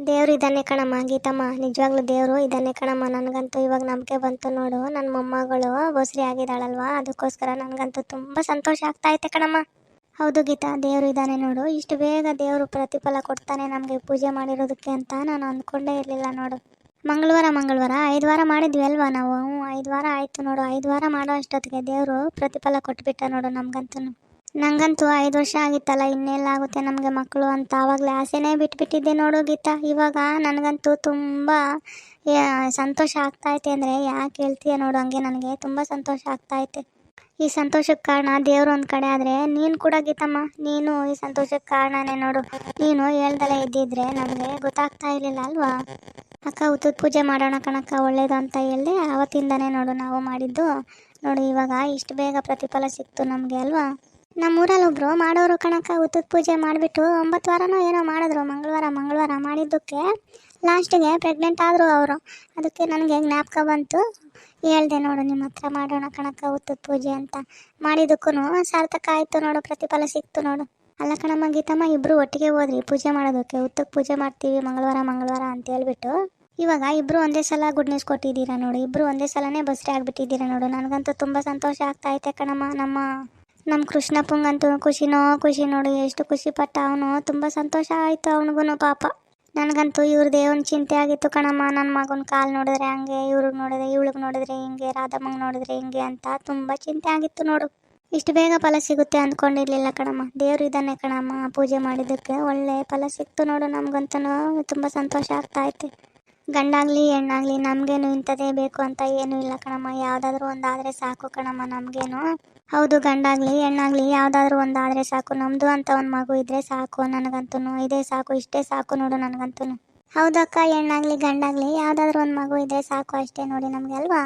ದೇವ್ರು ಇದ್ದಾನೆ ಕಣಮ್ಮ ಗೀತಮ್ಮ, ನಿಜವಾಗ್ಲೂ ದೇವ್ರು ಇದ್ದಾನೆ ಕಣಮ್ಮ. ನನಗಂತೂ ಇವಾಗ ನಂಬಿಕೆ ಬಂತು ನೋಡು. ನನ್ನ ಮೊಮ್ಮಗಳು ಬೋಸ್ರಿ ಆಗಿದ್ದಾಳಲ್ವಾ, ಅದಕ್ಕೋಸ್ಕರ ನನಗಂತೂ ತುಂಬ ಸಂತೋಷ ಆಗ್ತಾ ಐತೆ ಕಣಮ್ಮ. ಹೌದು ಗೀತಾ, ದೇವ್ರು ಇದ್ದಾನೆ ನೋಡು. ಇಷ್ಟು ಬೇಗ ದೇವರು ಪ್ರತಿಫಲ ಕೊಡ್ತಾನೆ ನಮಗೆ ಪೂಜೆ ಮಾಡಿರೋದಕ್ಕೆ ಅಂತ ನಾನು ಅಂದ್ಕೊಂಡೇ ಇರಲಿಲ್ಲ ನೋಡು. ಮಂಗಳವಾರ 5 ವಾರ ಮಾಡಿದ್ವಿ ಅಲ್ವಾ ನಾವು. 5 ವಾರ ಆಯಿತು ನೋಡು. 5 ವಾರ ಮಾಡೋ ಅಷ್ಟೊತ್ತಿಗೆ ದೇವರು ಪ್ರತಿಫಲ ಕೊಟ್ಬಿಟ್ಟ ನೋಡು ನಮಗಂತೂ. ನಂಗಂತೂ 5 ವರ್ಷ ಆಗಿತ್ತಲ್ಲ, ಇನ್ನೆಲ್ಲಾಗುತ್ತೆ ನಮಗೆ ಮಕ್ಕಳು ಅಂತ ಆವಾಗಲೇ ಆಸೆನೇ ಬಿಟ್ಬಿಟ್ಟಿದ್ದೆ ನೋಡು ಗೀತಾ. ಇವಾಗ ನನಗಂತೂ ತುಂಬ ಸಂತೋಷ ಆಗ್ತಾಯಿತೆ ಅಂದರೆ ಯಾಕೆ ಹೇಳ್ತೀಯ ನೋಡು. ಹಂಗೆ ನನಗೆ ತುಂಬ ಸಂತೋಷ ಆಗ್ತಾಯಿತೆ. ಈ ಸಂತೋಷಕ್ಕೆ ಕಾರಣ ದೇವರು ಒಂದು ಕಡೆ, ಆದರೆ ನೀನು ಕೂಡ ಗೀತಮ್ಮ, ನೀನು ಈ ಸಂತೋಷಕ್ಕೆ ಕಾರಣನೇ ನೋಡು. ನೀನು ಹೇಳ್ದಲೇ ಇದ್ದಿದ್ರೆ ನಮಗೆ ಗೊತ್ತಾಗ್ತಾ ಇರಲಿಲ್ಲ ಅಲ್ವಾ. ಅಕ್ಕ ಉತ್ತದ ಪೂಜೆ ಮಾಡೋಣ ಕಣಕ್ಕ, ಒಳ್ಳೇದು ಅಂತ ಹೇಳಿದೆ. ಆವತ್ತಿಂದನೇ ನೋಡು ನಾವು ಮಾಡಿದ್ದು. ನೋಡು ಇವಾಗ ಇಷ್ಟು ಬೇಗ ಪ್ರತಿಫಲ ಸಿಕ್ತು ನಮಗೆ ಅಲ್ವಾ. ನಮ್ಮೂರಲ್ಲಿ ಒಬ್ಬರು ಮಾಡೋರು ಕಣಕ್ಕ, ಉತ್ತದ ಪೂಜೆ ಮಾಡಿಬಿಟ್ಟು 9 ವಾರನೋ ಏನೋ ಮಾಡಿದ್ರು. ಮಂಗಳವಾರ ಮಾಡಿದ್ದಕ್ಕೆ ಲಾಸ್ಟಿಗೆ ಪ್ರೆಗ್ನೆಂಟ್ ಆದರು ಅವರು. ಅದಕ್ಕೆ ನನಗೆ ಜ್ಞಾಪಕ ಬಂತು, ಹೇಳ್ದೆ ನೋಡು ನಿಮ್ಮ ಹತ್ರ ಮಾಡೋಣ ಕಣಕ್ಕ ಉತ್ತದ ಪೂಜೆ ಅಂತ. ಮಾಡಿದ್ದಕ್ಕೂ ಸಾರ್ಥಕ ಆಯಿತು ನೋಡು, ಪ್ರತಿಫಲ ಸಿಕ್ತು ನೋಡು. ಅಲ್ಲ ಕಣಮ್ಮ ಗೀತಮ್ಮ, ಇಬ್ಬರು ಒಟ್ಟಿಗೆ ಹೋದ್ರಿ ಪೂಜೆ ಮಾಡೋದಕ್ಕೆ. ಉತ್ತಕ್ಕೆ ಪೂಜೆ ಮಾಡ್ತೀವಿ ಮಂಗಳವಾರ ಅಂತ ಹೇಳ್ಬಿಟ್ಟು ಇವಾಗ ಇಬ್ಬರು ಒಂದೇ ಸಲ ಗುಡ್ ನ್ಯೂಸ್ ಕೊಟ್ಟಿದ್ದೀರಾ ನೋಡು. ಇಬ್ಬರು ಒಂದೇ ಸಲನೇ ಬಸ್ರಿ ಆಗಿಬಿಟ್ಟಿದ್ದೀರಾ ನೋಡು. ನನಗಂತೂ ತುಂಬ ಸಂತೋಷ ಆಗ್ತಾ ಐತೆ ಕಣಮ್ಮ. ನಮ್ಮ ಕೃಷ್ಣಪ್ಪಂಗಂತೂ ಖುಷಿ ನೋಡು, ಎಷ್ಟು ಖುಷಿ ಪಟ್ಟ ಅವನು. ತುಂಬ ಸಂತೋಷ ಆಯಿತು ಅವನಿಗೂ ಪಾಪ. ನನಗಂತೂ ಇವ್ರದ್ದೇ ಒಂದು ಚಿಂತೆ ಆಗಿತ್ತು ಕಣಮ್ಮ. ನನ್ನ ಮಗನ ಕಾಲು ನೋಡಿದ್ರೆ ಹಂಗೆ, ಇವಳಿಗೆ ನೋಡಿದ್ರೆ ಹಿಂಗೆ, ರಾಧಮ್ಮಂಗೆ ನೋಡಿದ್ರೆ ಹಿಂಗೆ ಅಂತ ತುಂಬ ಚಿಂತೆ ಆಗಿತ್ತು ನೋಡು. ಇಷ್ಟು ಬೇಗ ಫಲ ಸಿಗುತ್ತೆ ಅಂದ್ಕೊಂಡಿರ್ಲಿಲ್ಲ ಕಣಮ್ಮ. ದೇವ್ರು ಇದ್ದಾನೆ ಕಣಮ್ಮ, ಪೂಜೆ ಮಾಡಿದ್ದಕ್ಕೆ ಒಳ್ಳೆ ಫಲ ಸಿಕ್ತು ನೋಡು. ನಮಗಂತೂ ತುಂಬ ಸಂತೋಷ ಆಗ್ತಾ ಐತೆ. ಗಂಡಾಗಲಿ ಹೆಣ್ಣಾಗಲಿ ನಮಗೇನು ಇಂಥದ್ದೇ ಬೇಕು ಅಂತ ಏನೂ ಇಲ್ಲ ಕಣಮ್ಮ. ಯಾವುದಾದ್ರೂ ಒಂದಾದರೆ ಸಾಕು ಕಣಮ್ಮ ನಮಗೇನು. ಹೌದು, ಗಂಡಾಗಲಿ ಹೆಣ್ಣಾಗಲಿ ಯಾವುದಾದ್ರೂ ಒಂದಾದರೆ ಸಾಕು. ನಮ್ಮದು ಅಂತ ಒಂದು ಮಗು ಇದ್ದರೆ ಸಾಕು ನನಗಂತೂ. ಇದೇ ಸಾಕು, ಇಷ್ಟೇ ಸಾಕು ನೋಡು ನನಗಂತೂ. ಹೌದಕ್ಕ, ಹೆಣ್ಣಾಗಲಿ ಗಂಡಾಗಲಿ ಯಾವುದಾದ್ರೂ ಒಂದು ಮಗು ಇದ್ದರೆ ಸಾಕು ಅಷ್ಟೇ ನೋಡಿ ನಮಗೆ ಅಲ್ವಾ.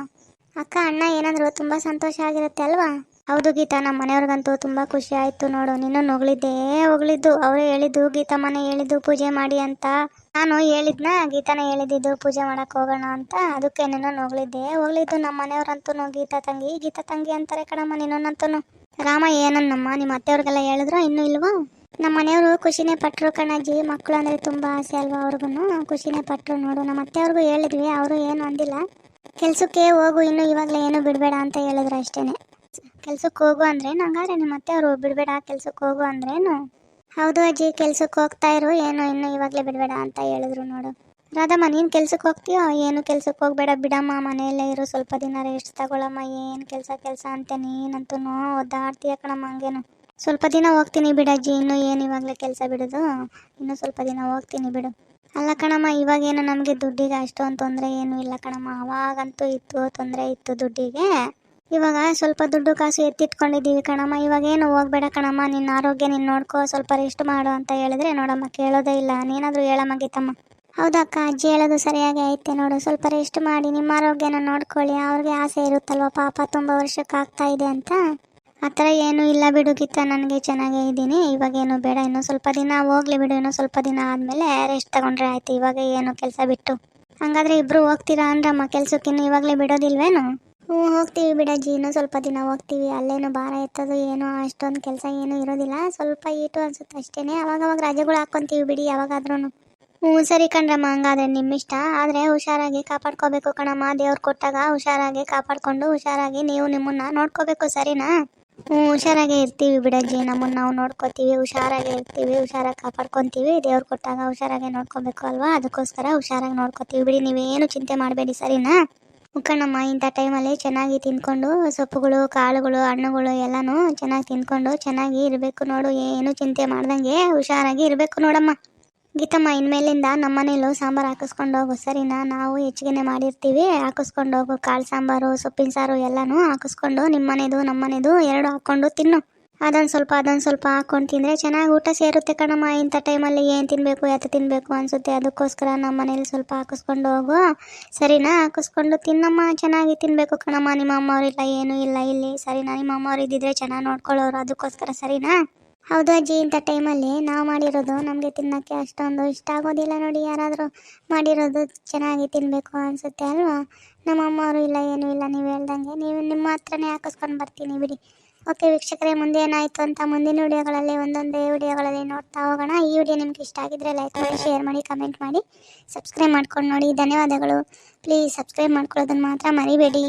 ಅಕ್ಕ, ಅಣ್ಣ ಏನಾದರೂ ತುಂಬ ಸಂತೋಷ ಆಗಿರುತ್ತೆ ಅಲ್ವಾ. ಹೌದು ಗೀತಾ, ನಮ್ಮ ಮನೆಯವ್ರಿಗಂತೂ ತುಂಬ ಖುಷಿ ಆಯಿತು ನೋಡು. ನಿನ್ನ ಹೊಗಳಿದ್ದು ಅವರೇ ಹೇಳಿದ್ದು, ಗೀತಮ್ಮನೇ ಹೇಳಿದ್ದು ಪೂಜೆ ಮಾಡಿ ಅಂತ. ನಾನು ಹೇಳಿದ್ನ, ಗೀತಾನೇ ಹೇಳಿದ್ದು ಪೂಜೆ ಮಾಡೋಕ್ಕೆ ಹೋಗೋಣ ಅಂತ. ಅದಕ್ಕೆ ನಿನ್ನ ಹೊಗಳಿದ್ದು ನಮ್ಮ ಮನೆಯವ್ರಂತೂ ಗೀತಾ ತಂಗಿ ಅಂತಾರೆ ಕಣಮ್ಮ ನಿನ್ನಂತೂ. ರಾಮ ಏನನ್ನಮ್ಮ, ನಿಮ್ಮ ಅತ್ತೆಯವ್ರಿಗೆಲ್ಲ ಹೇಳಿದ್ರು ಇನ್ನೂ ಇಲ್ವಾ? ನಮ್ಮ ಮನೆಯವರು ಖುಷಿನೇ ಪಟ್ಟರು ಕಣಜ್ಜಿ. ಮಕ್ಕಳು ಅಂದರೆ ತುಂಬ ಆಸೆ ಅಲ್ವಾ ಅವ್ರಿಗೂ, ಖುಷಿನೇ ಪಟ್ಟರು ನೋಡು. ನಮ್ಮ ಅತ್ತೆಯವ್ರಿಗೂ ಹೇಳಿದ್ವಿ, ಅವರು ಏನು ಅಂದಿಲ್ಲ. ಕೆಲಸಕ್ಕೆ ಹೋಗು, ಇನ್ನು ಇವಾಗಲೇ ಏನು ಬಿಡಬೇಡ ಅಂತ ಹೇಳಿದ್ರು ಅಷ್ಟೇ. ಕೆಲ್ಸಕ್ಕೆ ಹೋಗು ಅಂದ್ರೆ ಹಂಗಾದ್ರೆ ನಿಮ್ಮ ಅತ್ತೆಯವರು ಬಿಡಬೇಡ ಕೆಲ್ಸಕ್ಕೆ ಹೋಗು ಅಂದ್ರೇನು? ಹೌದು ಅಜ್ಜಿ, ಕೆಲ್ಸಕ್ಕೆ ಹೋಗ್ತಾ ಇರು, ಏನು ಇನ್ನು ಇವಾಗಲೇ ಬಿಡಬೇಡ ಅಂತ ಹೇಳಿದ್ರು ನೋಡು. ರಾಧಮ್ಮ, ನೀನು ಕೆಲ್ಸಕ್ಕೆ ಹೋಗ್ತೀಯೋ? ಏನು ಕೆಲ್ಸಕ್ಕೆ ಹೋಗ್ಬೇಡ ಬಿಡಮ್ಮ, ಮನೆಯಲ್ಲೇ ಇರು, ಸ್ವಲ್ಪ ದಿನ ರೆಸ್ಟ್ ತಗೊಳಮ್ಮ. ಏನು ಕೆಲಸ ಅಂತೆ, ನೀನಂತೂ ಒದ್ದಾಡ್ತೀಯ ಕಣಮ್ಮ. ಹಂಗೇನು ಸ್ವಲ್ಪ ದಿನ ಹೋಗ್ತೀನಿ ಬಿಡಜ್ಜಿ, ಇನ್ನು ಏನು ಇವಾಗಲೇ ಕೆಲಸ ಬಿಡೋದು, ಇನ್ನು ಸ್ವಲ್ಪ ದಿನ ಹೋಗ್ತೀನಿ ಬಿಡು. ಅಲ್ಲ ಕಣಮ್ಮ, ಇವಾಗೇನು ನಮಗೆ ದುಡ್ಡಿಗೆ ಅಷ್ಟೊಂದು ತೊಂದರೆ ಏನೂ ಇಲ್ಲ ಕಣಮ್ಮ. ಅವಾಗಂತೂ ಇತ್ತು, ತೊಂದರೆ ಇತ್ತು ದುಡ್ಡಿಗೆ. ಇವಾಗ ಸ್ವಲ್ಪ ದುಡ್ಡು ಕಾಸು ಎತ್ತಿಟ್ಕೊಂಡಿದ್ದೀವಿ ಕಣಮ್ಮ. ಇವಾಗೇನು ಹೋಗ್ಬೇಡ ಕಣಮ್ಮ, ನಿನ್ನ ಆರೋಗ್ಯ ನೀನು ನೋಡ್ಕೋ, ಸ್ವಲ್ಪ ರೆಸ್ಟ್ ಮಾಡು ಅಂತ ಹೇಳಿದ್ರೆ ನೋಡಮ್ಮ ಕೇಳೋದೇ ಇಲ್ಲ. ನೀನಾದರೂ ಹೇಳಮ್ಮ ಗೀತಮ್ಮ. ಹೌದಕ್ಕ, ಅಜ್ಜಿ ಹೇಳೋದು ಸರಿಯಾಗಿ ಐತೆ ನೋಡು. ಸ್ವಲ್ಪ ರೆಸ್ಟ್ ಮಾಡಿ ನಿಮ್ಮ ಆರೋಗ್ಯನ ನೋಡ್ಕೊಳ್ಳಿ. ಅವ್ರಿಗೆ ಆಸೆ ಇರುತ್ತಲ್ವ ಪಾಪ, ತುಂಬ ವರ್ಷಕ್ಕೆ ಆಗ್ತಾ ಇದೆ ಅಂತ. ಆ ಥರ ಏನೂ ಇಲ್ಲ ಬಿಡು ಗೀತಾ, ನನಗೆ ಚೆನ್ನಾಗೇ ಇದ್ದೀನಿ. ಇವಾಗೇನು ಬೇಡ, ಇನ್ನೂ ಸ್ವಲ್ಪ ದಿನ ಹೋಗ್ಲಿ ಬಿಡು. ಇನ್ನೂ ಸ್ವಲ್ಪ ದಿನ ಆದಮೇಲೆ ರೆಸ್ಟ್ ತಗೊಂಡ್ರೆ ಆಯ್ತು. ಇವಾಗ ಏನು ಕೆಲಸ ಬಿಟ್ಟು. ಹಂಗಾದ್ರೆ ಇಬ್ಬರು ಹೋಗ್ತೀರಾ ಅಂದ್ರಮ್ಮ ಕೆಲ್ಸಕ್ಕೆ? ಇನ್ನು ಇವಾಗಲೇ ಬಿಡೋದಿಲ್ವೇನು? ಹೋಗ್ತೀವಿ ಬಿಡಜ್ಜಿ, ಇನ್ನೂ ಸ್ವಲ್ಪ ದಿನ ಹೋಗ್ತೀವಿ. ಅಲ್ಲೇನು ಭಾರ ಎತ್ತೋದು ಏನೋ ಅಷ್ಟೊಂದು ಕೆಲಸ ಏನೂ ಇರೋದಿಲ್ಲ, ಸ್ವಲ್ಪ ಈಟು ಅನ್ಸುತ್ತೆ ಅಷ್ಟೇ. ಅವಾಗವಾಗ ರಜೆಗಳು ಹಾಕ್ಕೊಂತೀವಿ ಬಿಡಿ ಯಾವಾಗಾದ್ರೂ. ಸರಿ ಕಣ್ರಮ್ಮ, ಹಂಗಾದ್ರೆ ನಿಮ್ಮಿಷ್ಟ. ಆದರೆ ಹುಷಾರಾಗಿ ಕಾಪಾಡ್ಕೋಬೇಕು ಕಣಮ್ಮ. ದೇವ್ರು ಕೊಟ್ಟಾಗ ಹುಷಾರಾಗಿ ಕಾಪಾಡ್ಕೊಂಡು ಹುಷಾರಾಗಿ ನೀವು ನಿಮ್ಮನ್ನ ನೋಡ್ಕೋಬೇಕು, ಸರಿನಾ? ಹುಷಾರಾಗೇ ಇರ್ತೀವಿ ಬಿಡಜ್ಜಿ, ನಮ್ಮನ್ನು ನಾವು ನೋಡ್ಕೋತೀವಿ, ಹುಷಾರಾಗೇ ಇರ್ತೀವಿ, ಹುಷಾರಾಗಿ ಕಾಪಾಡ್ಕೊತೀವಿ. ದೇವ್ರು ಕೊಟ್ಟಾಗ ಹುಷಾರಾಗಿ ನೋಡ್ಕೋಬೇಕು ಅಲ್ವಾ, ಅದಕ್ಕೋಸ್ಕರ ಹುಷಾರಾಗಿ ನೋಡ್ಕೋತೀವಿ ಬಿಡಿ. ನೀವೇನು ಚಿಂತೆ ಮಾಡಬೇಡಿ, ಸರಿನಾ? ಕಣಮ್ಮ, ಇಂಥ ಟೈಮಲ್ಲಿ ಚೆನ್ನಾಗಿ ತಿಂದ್ಕೊಂಡು ಸೊಪ್ಪುಗಳು, ಕಾಳುಗಳು, ಹಣ್ಣುಗಳು ಎಲ್ಲನೂ ಚೆನ್ನಾಗಿ ತಿಂದ್ಕೊಂಡು ಚೆನ್ನಾಗಿ ಇರಬೇಕು ನೋಡು. ಏನು ಚಿಂತೆ ಮಾಡ್ದಂಗೆ ಹುಷಾರಾಗಿ ಇರಬೇಕು ನೋಡಮ್ಮ. ಗೀತಮ್ಮ, ಇನ್ಮೇಲಿಂದ ನಮ್ಮ ಮನೇಲೂ ಸಾಂಬಾರು ಹಾಕಿಸ್ಕೊಂಡು ಹೋಗು, ಸರಿನಾ? ನಾವು ಹೆಚ್ಚಿಗೆ ಮಾಡಿರ್ತೀವಿ, ಹಾಕಿಸ್ಕೊಂಡು ಹೋಗು. ಕಾಳು ಸಾಂಬಾರು, ಸೊಪ್ಪಿನ ಸಾರು ಎಲ್ಲನೂ ಹಾಕಿಸ್ಕೊಂಡು ನಿಮ್ಮನೆದು ನಮ್ಮನೆದು ಎರಡು ಹಾಕ್ಕೊಂಡು ತಿನ್ನು. ಅದೊಂದು ಸ್ವಲ್ಪ ಹಾಕ್ಕೊಂಡು ತಿಂದರೆ ಚೆನ್ನಾಗಿ ಊಟ ಸೇರುತ್ತೆ ಕಣಮ್ಮ. ಇಂಥ ಟೈಮಲ್ಲಿ ಏನು ತಿನ್ನಬೇಕು ಯಾತ ತಿನ್ನಬೇಕು ಅನಿಸುತ್ತೆ. ಅದಕ್ಕೋಸ್ಕರ ನಮ್ಮ ಮನೇಲಿ ಸ್ವಲ್ಪ ಹಾಕಿಸ್ಕೊಂಡು ಹೋಗು, ಸರಿನಾ? ಹಾಕಿಸ್ಕೊಂಡು ತಿನ್ನಮ್ಮ, ಚೆನ್ನಾಗಿ ತಿನ್ನಬೇಕು ಕಣಮ್ಮ. ನಿಮ್ಮ ಅಮ್ಮವ್ರಿಲ್ಲ, ಏನೂ ಇಲ್ಲ ಇಲ್ಲಿ, ಸರಿನಾ? ನಿಮ್ಮ ಅಮ್ಮವ್ರು ಇದ್ದಿದ್ರೆ ಚೆನ್ನಾಗಿ ನೋಡ್ಕೊಳ್ಳೋರು, ಅದಕ್ಕೋಸ್ಕರ, ಸರಿನಾ? ಹೌದು ಅಜ್ಜಿ, ಇಂಥ ಟೈಮಲ್ಲಿ ನಾವು ಮಾಡಿರೋದು ನಮಗೆ ತಿನ್ನೋಕ್ಕೆ ಅಷ್ಟೊಂದು ಇಷ್ಟ ಆಗೋದಿಲ್ಲ ನೋಡಿ. ಯಾರಾದರೂ ಮಾಡಿರೋದು ಚೆನ್ನಾಗಿ ತಿನ್ನಬೇಕು ಅನಿಸುತ್ತೆ ಅಲ್ವಾ? ನಮ್ಮ ಅಮ್ಮವರು ಇಲ್ಲ, ಏನೂ ಇಲ್ಲ, ನೀವು ಹೇಳ್ದಂಗೆ. ನೀವು ನಿಮ್ಮ ಹತ್ರನೇ ಹಾಕಿಸ್ಕೊಂಡು ಬರ್ತೀನಿ ಬಿಡಿ. ಓಕೆ ವೀಕ್ಷಕರೇ, ಮುಂದೆ ಏನಾಯಿತು ಅಂತ ಮುಂದಿನ ವಿಡಿಯೋಗಳಲ್ಲಿ ಒಂದೊಂದೇ ವಿಡಿಯೋಗಳಲ್ಲಿ ನೋಡ್ತಾ ಹೋಗೋಣ. ಈ ವಿಡಿಯೋ ನಿಮ್ಗೆ ಇಷ್ಟ ಆಗಿದ್ರೆ ಲೈಕ್ ಮಾಡಿ, ಶೇರ್ ಮಾಡಿ, ಕಮೆಂಟ್ ಮಾಡಿ, ಸಬ್ಸ್ಕ್ರೈಬ್ ಮಾಡ್ಕೊಂಡು ನೋಡಿ. ಧನ್ಯವಾದಗಳು. ಪ್ಲೀಸ್ ಸಬ್ಸ್ಕ್ರೈಬ್ ಮಾಡ್ಕೊಳ್ಳೋದನ್ನು ಮಾತ್ರ ಮರಿಬೇಡಿ.